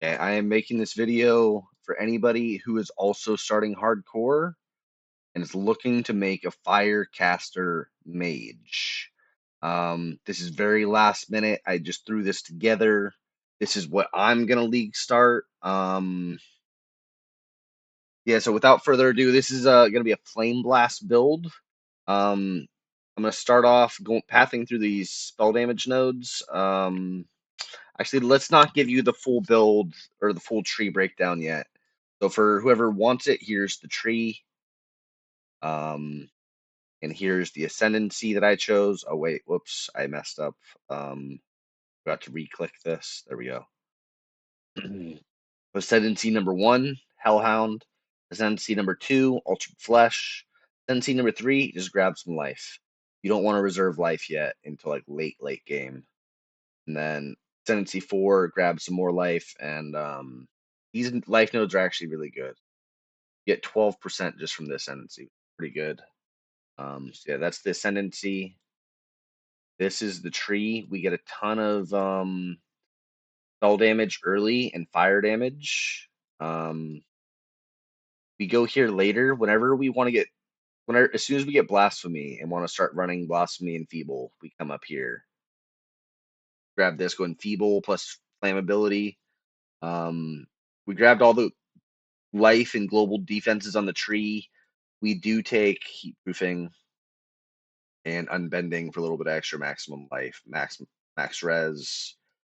Okay, I am making this video for anybody who is also starting hardcore and is looking to make a firecaster mage. This is very last minute. I just threw this together. This is what I'm gonna league start. Yeah, so without further ado, this is gonna be a Flameblast build. I'm gonna start off going pathing through these spell damage nodes. Actually, let's not give you the full build or the full tree breakdown yet. So for whoever wants it, here's the tree. Um, and here's the ascendancy that I chose. Oh wait, whoops, I messed up. Forgot to re-click this. There we go. Ascendancy number 1, Hellhound. Ascendancy number 2, Altered Flesh. Ascendancy number 3, just grab some life. You don't want to reserve life yet until like late game. And then Ascendancy 4, grab some more life, and these life nodes are actually really good. You get 12% just from the Ascendancy. Pretty good. So yeah, that's the Ascendancy. This is the tree. We get a ton of spell damage early and fire damage. We go here later whenever we want to get whenever as soon as we get blasphemy and want to start running blasphemy and feeble, we come up here. Grab this, go in feeble plus flammability. We grabbed all the life and global defenses on the tree. We do take heat proofing and unbending for a little bit extra maximum life, max res.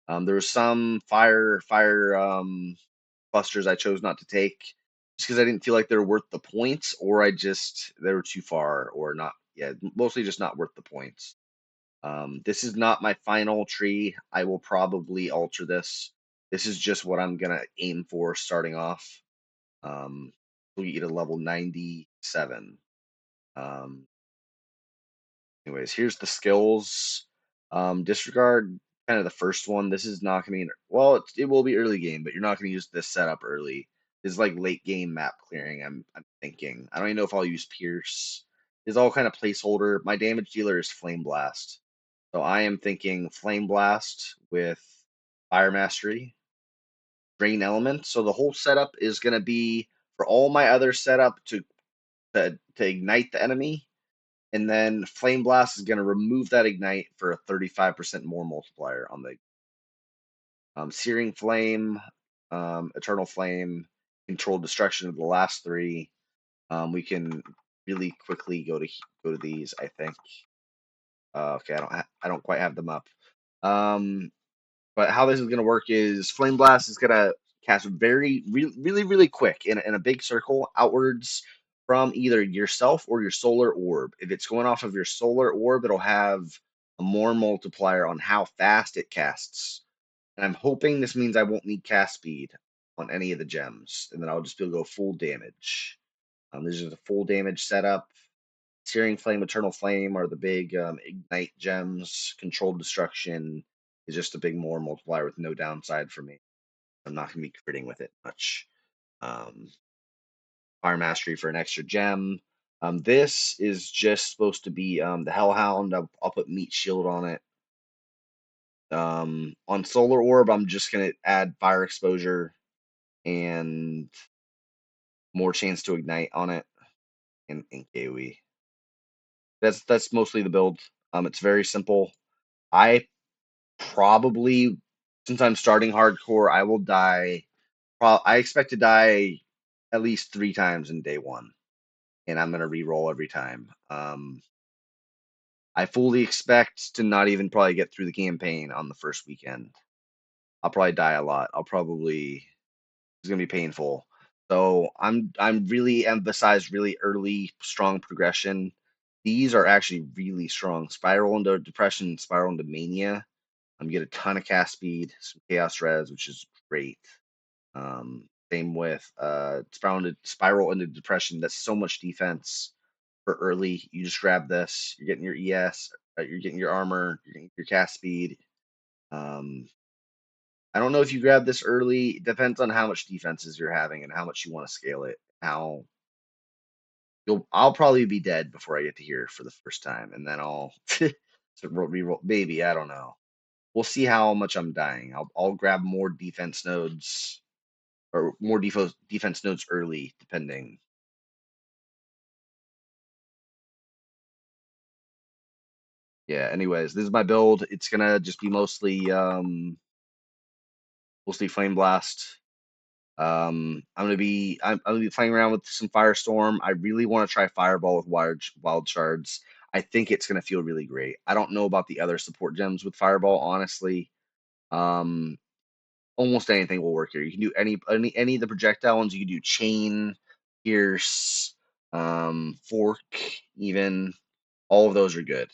There was some fire clusters I chose not to take just because I didn't feel like they were worth the points, or they were too far, or not. Yeah, mostly just not worth the points. This is not my final tree. I will probably alter this. This is just what I'm gonna aim for starting off. We'll get you to level 97. Um, Anyways, here's the skills. Disregard kind of the first one. This is not going to be, well, it will be early game, but you're not going to use this setup early. This is like late game map clearing, I'm thinking. I don't even know if I'll use Pierce. It's all kind of placeholder. My damage dealer is Flameblast. So I am thinking Flameblast with Fire Mastery, Drain Element. So the whole setup is going to be for all my other setup to ignite the enemy, and then Flame Blast is going to remove that ignite for a 35% more multiplier on the Searing Flame, Eternal Flame, Controlled Destruction of the last three. We can really quickly go to these. I think. Okay, I don't quite have them up. But how this is going to work is Flame Blast is going to cast really quick in a big circle outwards from either yourself or your solar orb. If it's going off of your solar orb, it'll have a more multiplier on how fast it casts. And I'm hoping this means I won't need cast speed on any of the gems, and then I'll just be able to go full damage. This is a full damage setup. Searing Flame, Eternal Flame are the big ignite gems. Controlled Destruction is just a big more multiplier with no downside for me. I'm not going to be critting with it much. Um, Fire Mastery for an extra gem. This is just supposed to be the Hellhound. I'll put Meat Shield on it. On Solar Orb, I'm just going to add Fire Exposure and more chance to ignite on it in KoE. That's mostly the build. It's very simple. I probably, since I'm starting hardcore, I will die. I expect to die at least 3 times in day one, and I'm gonna re-roll every time. I fully expect to not even probably get through the campaign on the first weekend. I'll probably die a lot. It's gonna be painful. So I'm really emphasize really early strong progression. These are actually really strong. Spiral into depression, spiral into mania. Get a ton of cast speed, some chaos res, which is great. Same with spiral into depression. That's so much defense for early. You just grab this. You're getting your ES. You're getting your armor. You're getting your cast speed. Um, I don't know if you grab this early. It depends on how much defenses you're having and how much you want to scale it. I'll probably be dead before I get to here for the first time, and then I'll reroll. Maybe I don't know. we'll see how much I'm dying. I'll grab more defense nodes or more defense nodes early, depending. Yeah. Anyways, this is my build. It's gonna just be mostly flame blast. I'm gonna be playing around with some firestorm. I really want to try fireball with wild shards. I think it's gonna feel really great. I don't know about the other support gems with fireball, honestly. Um, Almost anything will work here. You can do any of the projectile ones. You can do chain, pierce, fork, even. All of those are good.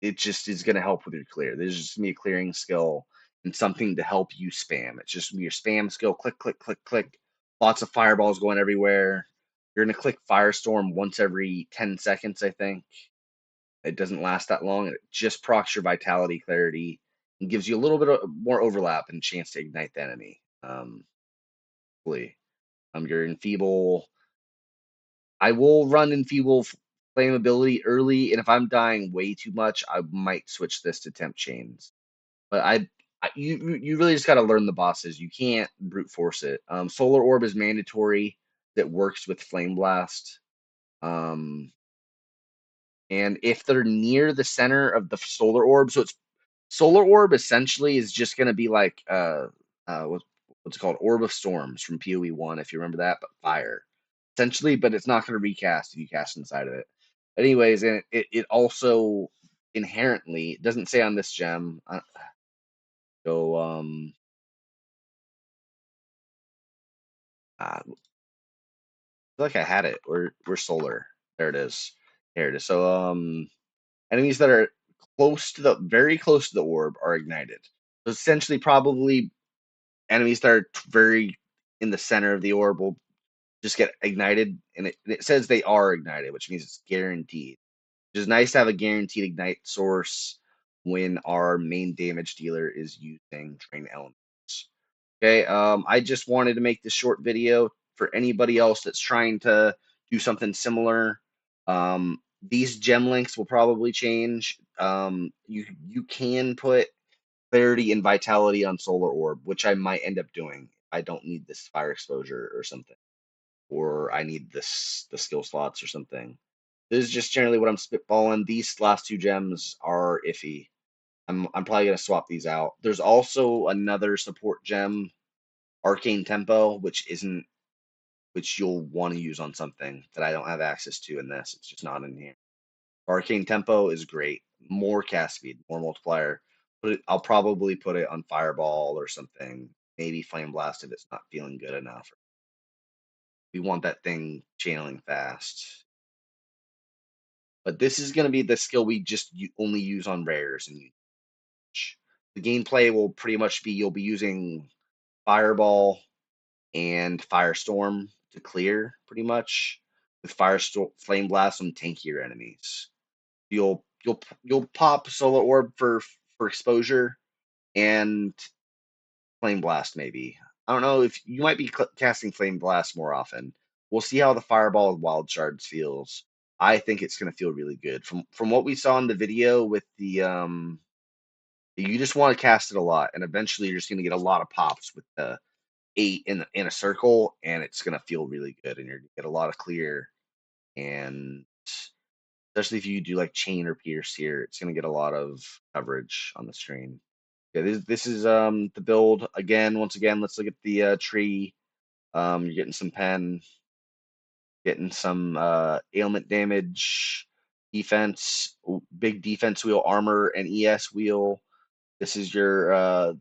It just is going to help with your clear. There's just gonna be a clearing skill and something to help you spam. It's just your spam skill. Click, click, click, click. Lots of fireballs going everywhere. You're going to click Firestorm once every 10 seconds, I think. It doesn't last that long. It just procs your vitality, clarity, and gives you a little bit of more overlap and chance to ignite the enemy. Hopefully, you're enfeeble. I will run enfeeble flame ability early, and if I'm dying way too much, I might switch this to temp chains. But you really just got to learn the bosses. You can't brute force it. Solar orb is mandatory. That works with flame blast. Um, and if they're near the center of the solar orb, so it's solar orb essentially is just going to be like what's it called, orb of storms from POE1, if you remember that, but fire essentially. But it's not going to recast if you cast inside of it. Anyways, and it also inherently, it doesn't say on this gem. Go I feel like I had it. We're solar. There it is. Here it is. So enemies that are very close to the orb are ignited. So essentially, probably enemies that are very in the center of the orb will just get ignited, and it says they are ignited, which means it's guaranteed. Which is nice to have a guaranteed ignite source when our main damage dealer is using train elements. Okay, I just wanted to make this short video for anybody else that's trying to do something similar. These gem links will probably change. You can put clarity and vitality on solar orb, which I might end up doing. I don't need this fire exposure or something, or I need the skill slots or something. This is just generally what I'm spitballing. These last two gems are iffy. I'm probably gonna swap these out. There's also another support gem, Arcane Tempo, which you'll want to use on something that I don't have access to in this. It's just not in here. Arcane Tempo is great. More cast speed, more multiplier. I'll probably put it on Fireball or something. Maybe Flame Blast if it's not feeling good enough. We want that thing channeling fast. But this is going to be the skill we just only use on rares and the gameplay will pretty much be, you'll be using Fireball and Firestorm to clear pretty much, with Firestorm, Flame Blast on tankier enemies. You'll pop Solar Orb for exposure and Flame Blast maybe. I don't know if you might be casting Flame Blast more often. We'll see how the Fireball with Wild Shards feels. I think it's going to feel really good. From what we saw in the video with the you just want to cast it a lot, and eventually you're just going to get a lot of pops with the 8 in a circle, and it's going to feel really good, and you're going to get a lot of clear, and especially if you do like chain or pierce here, it's going to get a lot of coverage on the screen. Yeah, this is the build again. Once again, let's look at the tree. You're getting some pen, getting some ailment damage, defense, big defense wheel, armor, and ES wheel. This is your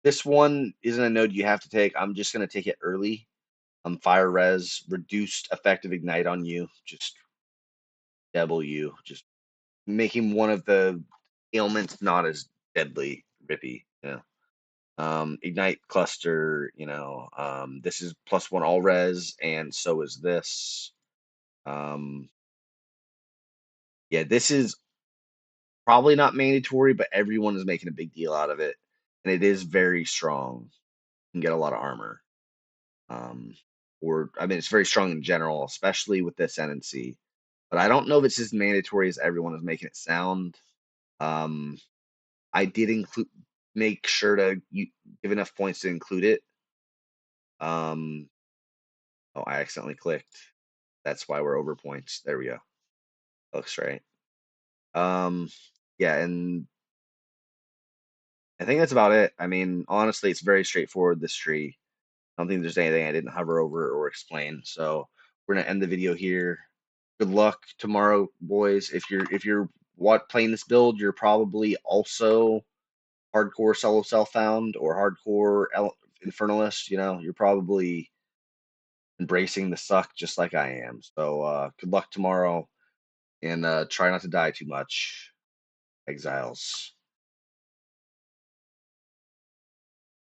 this one isn't a node you have to take. I'm just gonna take it early. Fire res, reduced effective ignite on you, just W, just making one of the ailments not as deadly, rippy. Yeah. Ignite cluster, this is +1 all res, and so is this. Um, yeah, this is probably not mandatory, but everyone is making a big deal out of it, and it is very strong. You can get a lot of armor. Or I mean, it's very strong in general, especially with this NNC. But I don't know if it's as mandatory as everyone is making it sound. Um, I did make sure to give enough points to include it. Oh, I accidentally clicked. That's why we're over points. There we go. Looks right. Yeah, and I think that's about it. I mean, honestly, it's very straightforward, this tree. I don't think there's anything I didn't hover over or explain. So we're gonna end the video here. Good luck tomorrow, boys. If you're playing this build, you're probably also hardcore solo self-found or hardcore infernalist. You know, you're probably embracing the suck just like I am. So good luck tomorrow, and try not to die too much, exiles.